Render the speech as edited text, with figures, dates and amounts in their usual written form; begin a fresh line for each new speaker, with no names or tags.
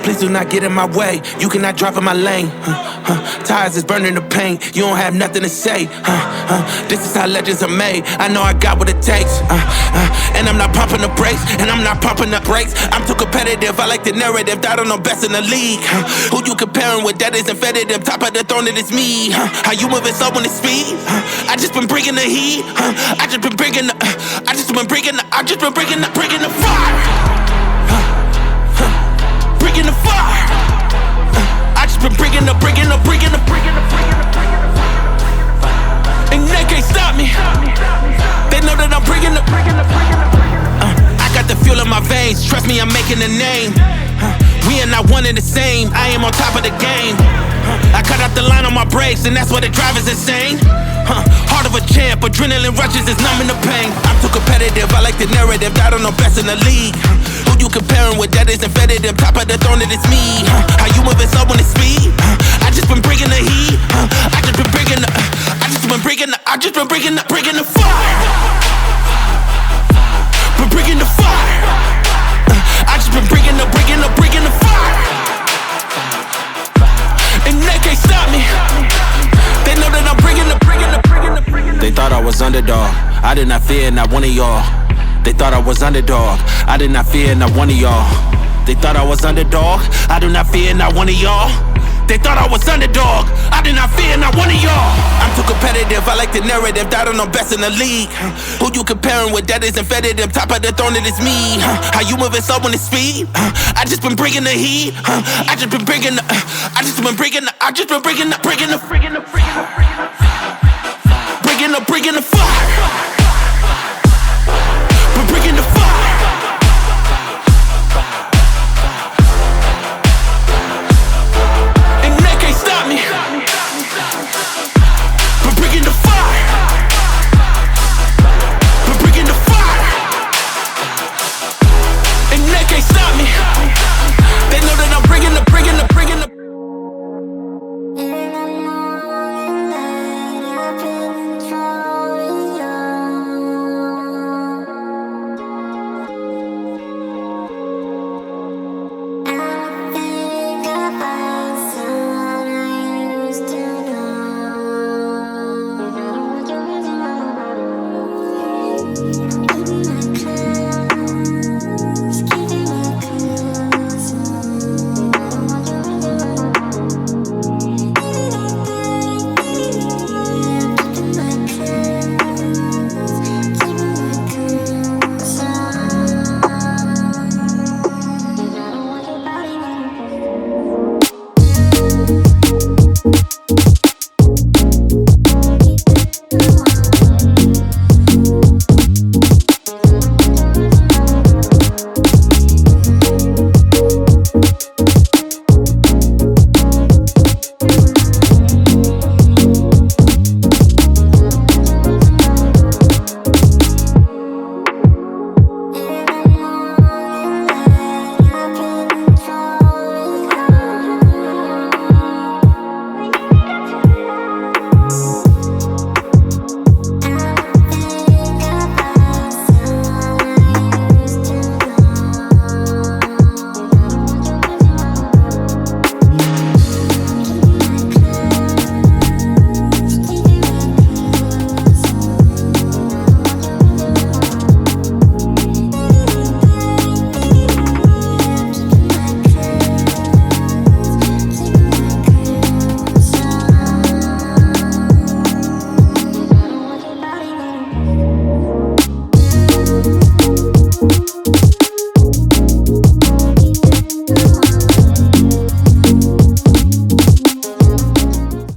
Please do not get in my way. You cannot drive in my lane. Tires is burning the paint. You don't have nothing to say. This is how legends are made. I know I got what it takes. And I'm not pumping the brakes. And I'm not pumping the brakes. I'm too competitive. I like the narrative that I'm the best in the league. Who you comparing with? That isn't competitive. Top of the throne, it is me. How you moving slow when it's speed? I just been bringing the heat. I just been bringing the fire. Bringing the fire. I just been bringing the. And they can't stop me. They know that I'm bringing the. I got the fuel in my veins. Trust me, I'm making a name. We are not one and the same. I am on top of the game. I cut out the line on my brakes, and that's why the drive is insane. Heart of a champ, adrenaline rushes is numbing the pain. I'm too competitive, I like the narrative that I'm the best in the league. Who you comparing with? That isn't competitive. Top of the throne, it is me. How you moving slow when it's speed? I just been bringing the heat. I just been bringing the fire. Been bringing the fire. I just been bringing the fire. And they can't stop me. They know that I'm bringing the. They thought I was underdog. I did not fear not one of y'all. They thought I was underdog. I did not fear not one of y'all. They thought I was underdog. I do not fear not one of y'all. They thought I was underdog. I did not fear not one of y'all. I'm too competitive. I like the narrative that I'm the best in the league. Who you comparing with? That isn't competitive. Top of the throne, it is me. How you moving slow when it's speed? I just been bringing the heat. I just been bringing the fire.